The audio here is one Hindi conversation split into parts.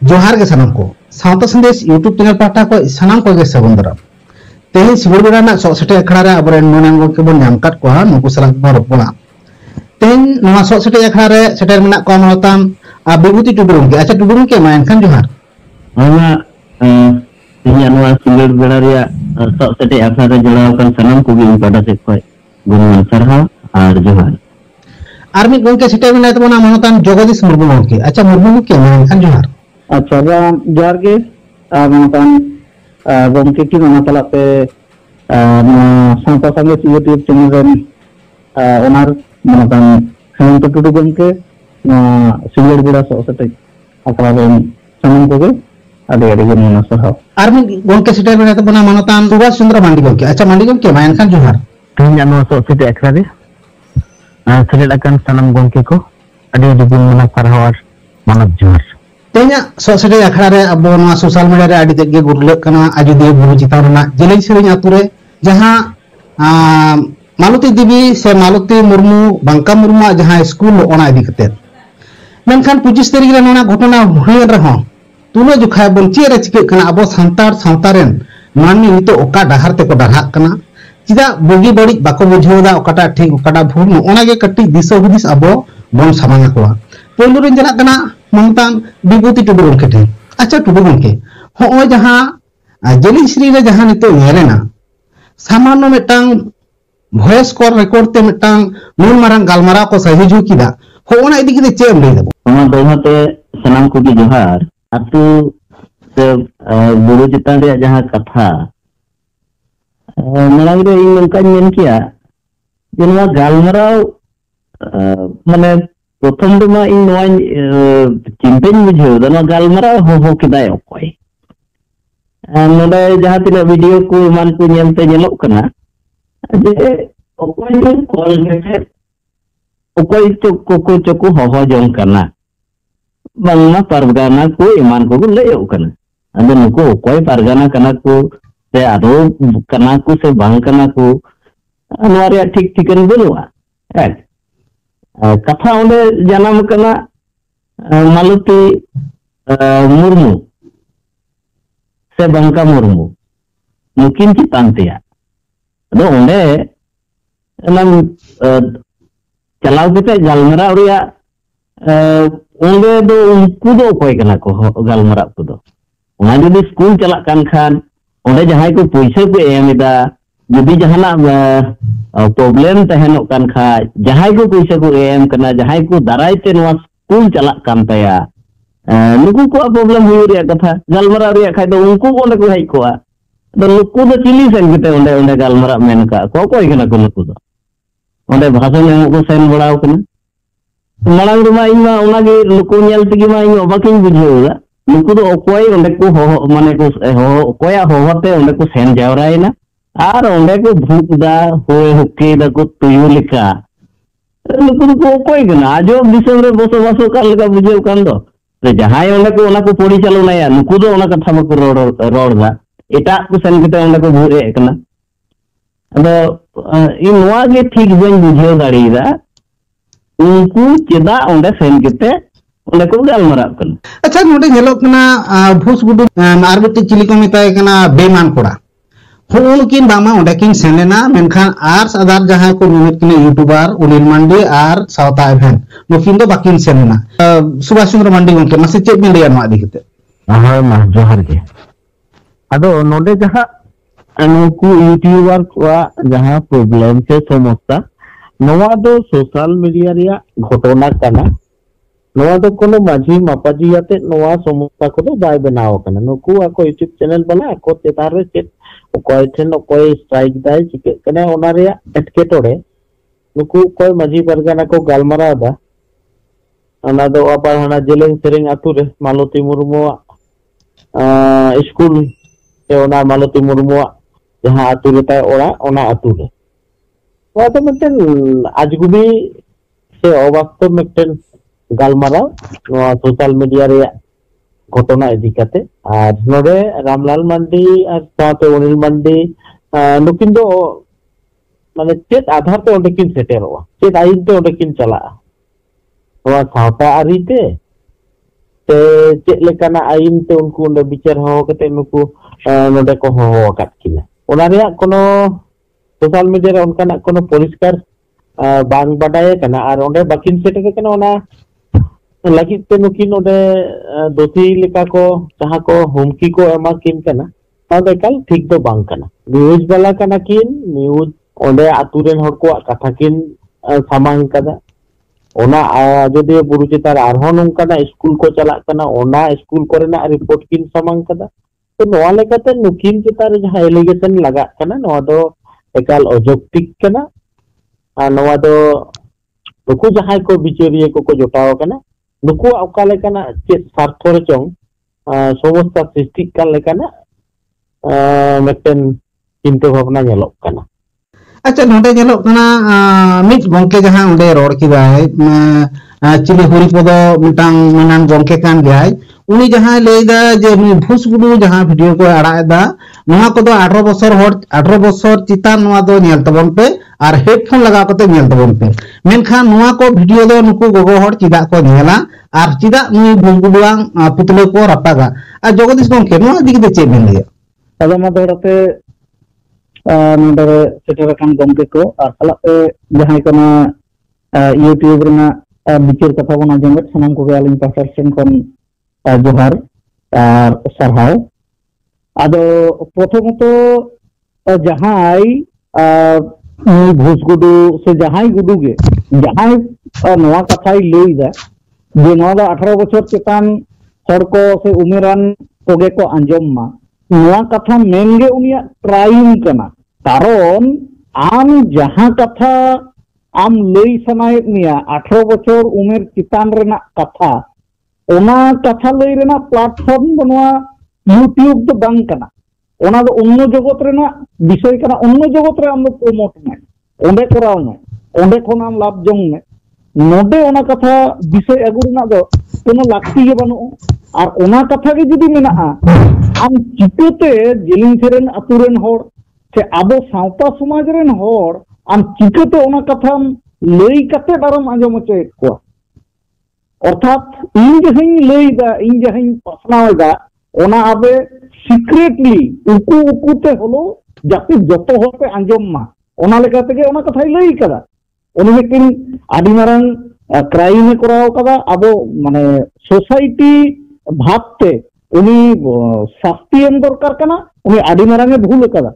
जोहार के सानाम को सावता संदेश यूट्यूब चैनल पाटा को सानाम को के सागुन दाराम तेहे सिबुर बेड़ा ना सो सेटे अखड़ा रे अबरेन नोनांगो के बोन नाम काट को नुकु सलाक बो रोपणा तेन नवा सो सेटे अखड़ा रे सेटे मेना को मनताम आ बिभूति टुडुम के अच्छा टुडुम के मायन खान जोहार आमा इन्या नवा सिबुर बेड़ा रे सो सेटे अखड़ा रे जलाव kan सानाम को गे पाटा से कोय गुरुमान सरहा आर जोहार आर मी गोंके सेटे मेना तबना मनताम जगदीश मुर्मू के अच्छा मुर्मू के मायन खान जोहार अच्छा जोहार के मनताम गोंके की मना तलाते सावता संदेश यूट्यूब चैनल रे ओनार मनताम हेमंत टुडू गोंके सिबुर बेड़ा सो सेटे अखड़ा रे सानाम को गे आदि आदि गे मना सरहा आर मी गोंके सेटे मेना तबना मनताम सुभाष चंद्र मांडी गोंके अच्छा मांडी गोंके मायन खान जोहार तेन नवा सो सेटे अखड़ा रे सेलेद akan सानाम गोंके को आदि आदि गे मना सरहा आर मानव जोहार तेना सो सेटे अखड़ा रे अब नवा सोशल मीडिया रे आदि तेगे गुरले कना आजोदिया बुरु चितान ना जेलें सेरें आतु रे जहां मालती देवी से मालती मुर्मू बंका मुर्मू जहां स्कूल ओना इदी कते मेनखान 25 तारीख रे नोना घटना हुयन रहो तुलो जुखा बन चेरे चिके कना अब संतार संतारेन माननी नितो ओका डाहार ते को डाहाक कना चिदा बुगी बड़ी बाको बुझेदा ओकाटा ठीक ओकाटा भूल ओना गे कट्टी दिसो हुदिस अब बन सामाना कोआ पहिलो रे जना कना मनताम विभूति टुडू के ठे अच्छा टुडू के हो जहां जेली श्री रे जहां नितो नेरेना सामान्य मिटांग वॉइस कॉल रिकॉर्ड ते मिटांग मूल मारंग गालमारा को सहिजु किदा हो ओना इदी के चे ले दबो ओना दोहाते सानाम को गे जोहार अतु से बुरु चितान रे जहां कथा मलांग रे इन नंका मेन किया जेनवा गालमाराव माने प्रथम मा इन नवा चिंतन बुझेव दना गालमाराव हो किदाय ओकोय नोडे जहां तिना वीडियो को मान को नेलते नेलोक कना जे ओकोय ने कॉल में ओकोय चोको हो जों कना बांगना परगाना को ईमान को लयो कना अदे नुको ओकोय परगाना कना को से आदो कना को से बांग कना को नवा रे ठीक ठिकन बनुआ कथा ओंडे जन्म कना मालती मुर्मू से बंका मुर्मू मुकिन चितान तेया अदो ओंडे नम चलाव केते गालमरा रिया ओंडे दो उनको दो कोई कना को गालमरा को दो ओना जदी स्कूल चला कान खान ओंडे जहां को पैसा को एमेदा जदी जहाना प्रॉब्लम तहनो कान खा जहां को पैसा को एम कना जहां को दाराय ते नवा स्कूल चला कान तया नुकु को प्रॉब्लम हुई रे कथा गालमरा रे खाय दो उनको ओंडे को हाई कोआ दो नुकु दो चिली सेन केते ओंडे ओंडे गालमरा मेन का को कोई कना को नुकु दो ओंडे भाषण एम को सेन बड़ाव कना मालांग रमा इमा ओना गे नुकु नेल तिगी मा इन बाकिन बुझेउदा नुकु दो ओकोय ओंडे को हो माने को हो कोया होते ओंडे को सेन जावरायना आर ओंडे को भूकदा होए हुक्के दा को तुयु लिखा नुकु को कोई गना आजो दिसम रे बसो बसो का लगा बुझेउ कान दो रे जहाय ओंडे को ओना को पड़ी चलो नाया नुकु दो ओना कथा मको रोड़दा एटा को सेन केते ओंडे को भूरे कना अदो इन नवा गे ठीक बन बुझेउ दाड़ीदा उनको चेदा ओंडे सेन केते ओंडे को गालमरा कना अच्छा नोडे नेलो कना भूस गुडू आरबती चिली को मिताय कना बेमान कोड़ा होन किन बामा ओंडे किन सेनेना मेनखान आर आधार जहां को मिमित किने यूट्यूबर उनिल मांडी आर सावता इवेंट नुकिन दो बाकिन सेनेना सुभाष चंद्र मांडी गोंके मासे चेक में लेया मा दिखते हां मा जोहार के अदो नोडे जहां नुकु यूट्यूबर को जहां प्रॉब्लम से समस्या नवा दो सोशल मीडिया रिया घटना कना नवा दो कोनो माझी मापाजी याते नवा समस्या को दो बाय बनाव कना नुकु आको यूट्यूब चैनल बना को तेतार रे चेक कोई ठेन कोई स्ट्राइक दाय चिके कने ओना रे एटके तोड़े नुकु कोई माझी परगाना को गालमारा दा ओना दो अबार हना जेलें सेरेंग आतु रे मालती मुर्मू स्कूल ते ओना मालती मुर्मू जहां आतु रे ताय ओड़ा ओना आतु रे वो तो मिटन आजगुबी से अवास्तव मिटन गालमारा सोशल मीडिया रे घटना इदी कते और नोडे रामलाल मांडी और साथे अनिल मांडी नुकिन दो माने चेत आधार ते ओंडे किन सेटेरवा चेत आइन ते ओंडे किन चला नवा सावता आरिते te cek lekana ain te unku onde bicar ho kate nuku node ko ho akat kina ona reyak kono social media re onkanak kono poriskar bang badaya kana ar onde bakin setere kana ona lagi te nukin onde dosi leka ko jaha ko humki ko emakin kana onde kal thik do bang kana news bala kana kin news onde aturen hor ko katha kin samang kada ona jodi buru chitar arhon nongkana school ko chalak kana ona school korena report kin samang kada to noa lekate nukin chitar jaha allegation lagak kana noa do ekal ojoktik kana noa do nuku jahay ko bichariya ko jotaw kana nuku oka lekana chet sarthor chong somosta srishti kan lekana meten चिंता भावना nyelok kana अच्छा नोडे nyelok kana mit gongke jaha onde ror kidai chili huri podo mitang menan gongke kan gay uni jaha leida je bhusgudu jaha video ko ara da noa ko do 18 bosor chitan noa do nyel tabon pe ar headphone laga kate nyel tabon pe menkhan noa ko video do nuku gogo hor chida ko nyela ar chida nui bhusguduang putlo ko rapaga ar jogodish gongke noa digide che bin dia ada madorate नोडे सेटरकान गमके को और सालाते जहां कना यूट्यूब रेना बिचार कथा बना जंगत सनाम को आलिन पासर सेन कोन जोहार और सरहाव आदो प्रथमतो जहां भूसगुडू से जहां गुडू गे जहां नवा कथाई लईदा जे नवा 18 बछर चेतान हर को से उमेरान कोगे को अंजम मा नवा कथा मेनगे उनिया ट्राइम कना कारण आम जहां कथा आम लई सनायत निया 18 बछर उमेर चितान रेना कथा ओना कथा लई रेना प्लेटफॉर्म बनवा यूट्यूब तो बंग कना ओना दो अन्य जगत रेना विषय कना अन्य जगत रे आम प्रमोट में ओंडे कराव में ओंडे खन आम लाभ जंग में नोडे ओना कथा विषय अगु रेना दो कोनो लाक्ति गे बनु और ओना कथा गे जुदी मेना आम चिकते जिलिंग सेरेन अतुरेन होड़ से आबो सावता समाज रेन होड़ आम चिकते ओना कथा लई कते दारम आंजम चे को अर्थात इन जहां लई दा इन जहां पसनाव दा ओना आबे सिक्रेटली उकु उकुते हलो जाति जतो होते आंजम मा ओना लेका तेगे ओना कथा लई कदा ओनी मेकिन आदि मारंग क्राइम कराव कदा आबो माने सोसाइटी भाबते उनी शास्ति एम दरकार कना उनी आदि मारंगे भूल कदा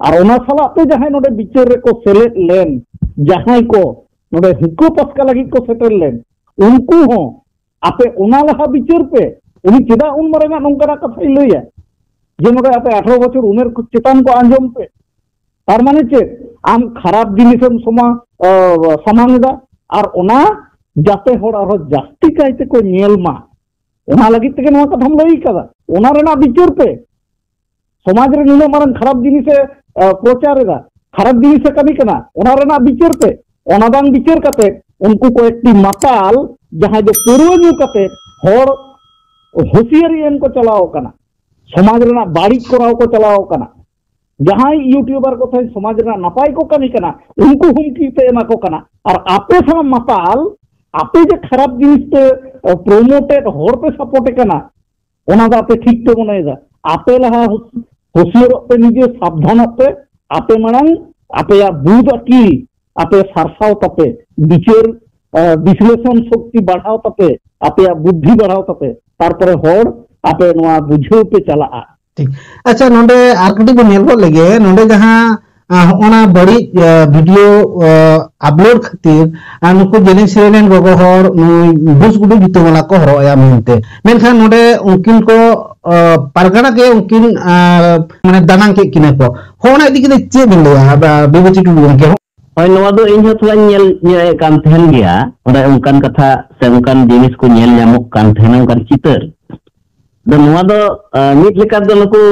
और ओना सालाते जहां नोडे बिचार रे को सेलेक्ट लेन जहां को नोडे हुको पसका लगी को सेटल लेन उनको हो आपे ओना लहा बिचार पे उनी चेदा उन मारंगा नोंकरा कथा लईया जे नोडे आपे 18 बछर उमेर को चेतान को आंजम पे तार माने चे आम खराब जिनिसम समा सामांगदा और ओना जाते होड़ और जास्ती कायते को नेल मा ओना लगी तेगे नोआ कथाम लई कदा ओना रेना बिचार पे समाज रे नुना मारन खराब जिनिसे प्रचार दा खराब जिनिसे कमी कना ओना रेना बिचार पे ओना बांग बिचार कते उनको को एकटी माताल जहां जो पूर्व न्यू कते होड़ होशियारी एन को चलाओ कना समाज रेना बाड़ी कराव को चलाओ कना जहां यूट्यूबर को थे समाज रेना नपाई को कमी कना उनको हुमकी पे एमा को कना और आपे सा माताल आपे जे खराब जिनिस पे प्रोमोटेड होड़ पे सपोर्ट कना ओना दा पे ठीक पे बनाएगा आपे लहा होशियार पे निजे सावधान पे आपे मानन आपे या बुध अकील आपे सारसाव तपे बिचार विश्लेषण शक्ति बढ़ाओ तपे आपे या बुद्धि बढ़ाओ तपे तारपरे होड़ आपे नोआ बुझेव पे चला ठीक अच्छा नोडे आरकटी को नेलबो लगे नोडे जहां होना बड़ी वीडियो अपलोड खातिर नुकु जेने सिरेन गोगो हर बुस गुडू जितो वाला को हरो या मिनते मेनखान नोडे उनकिन को पारगना के उनकिन माने दानां के किने को होना इदी के चे बिन लया बीबीटी टू के होय नोवा दो इन थोड़ा नेल कान थेन गया ओडा उनकान कथा से उनकान जिनिस को नेल ᱧᱟᱢᱚᱜ कान थेन उनकान चितर द नोवा दो मिट लेका दो नुकु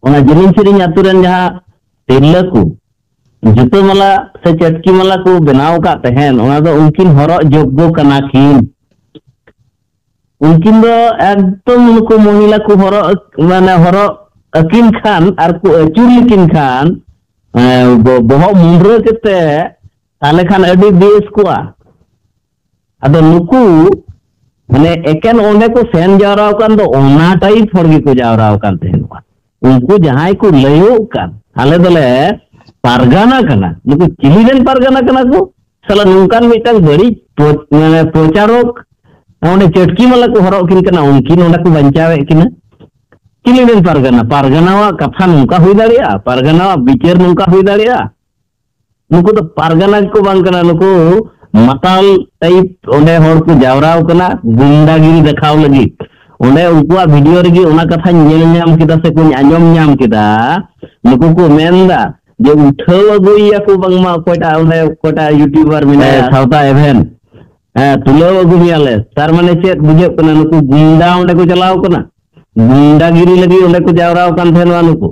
ओना जिनिन सिरिन आतुरन जहां तिरला को जुतो माला से चटकी माला को बनाव का तहन ओना दो उनकिन हरो जोग्य कना किन उनकिन दो एकदम उनको महिला को हरो माने हरो अकिन खान और को चुरली किन खान बहो मुंड्र केते ताले खान अडी बेस को आदो नुकु माने एकेन ओंडे को सेन जावरा कान दो ओना टाइप हर गे को जावरा कान तेहनवा उनको जहां को लयो कान आले दले पारगाना कना नुको चिलिदेन पारगाना कना को साला नुकान मिटांग बड़ी माने प्रचारक ओंडे चटकी माला को हरो किन कना उनकिन ओंडा को बंचावे किना चिलिदेन पारगाना पारगानावा कथा नुका हुई दाड़िया पारगानावा बिचार नुका हुई दाड़िया नुको तो पारगाना को बांग कना नुको मताल टाइप ओंडे हर को जावराव कना गुंडागिरी देखाव लगी ओंडे उनकुआ वीडियो रेगी ओना कथा नेल ᱧᱟᱢ किदा से को आंजम ᱧᱟᱢ किदा नुको को मेनदा जे उठाव अगुइया को बांगमा कोटा ओंडे कोटा यूट्यूबर मिना सावता एवेन तुलाव अगुमियाले तार माने चेत बुझे कना नुको गुंडा ओंडे को चलाव कना गुंडागिरी लगी ओंडे को जावराव कान थेनवा नुको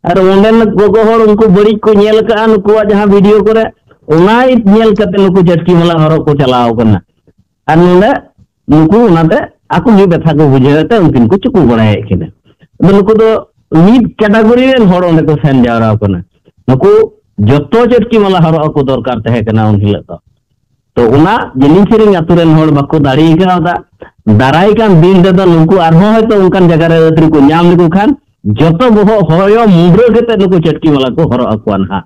और ओंडे गोगो हर उनको बड़ी को नेल का नुकुआ जहां वीडियो करे ओनाई नेल कते नुको चटकी मला हरो को चलाव कना और नोंडे नुको ओनाते आकु नि बेथा को बुझेते उनकिन को चुकु बड़ाय किने नुको दो नीट कैटेगरी रेन हर ओंडे को सेन जावराव कना नुको जतो चटकी मला हरो को दरकार तहे कना उन हिला तो ओना जेलिंग सेरिंग आतु रेन हर बाको दाड़ी कादा दाराई कान दिन दे नुको आरो हयतो उनकान जगह रे अतरी को ᱧᱟᱢ लिको खान जतो बहो होयो मुंड्रो केते नुको चटकी मला को हरो अकवान हा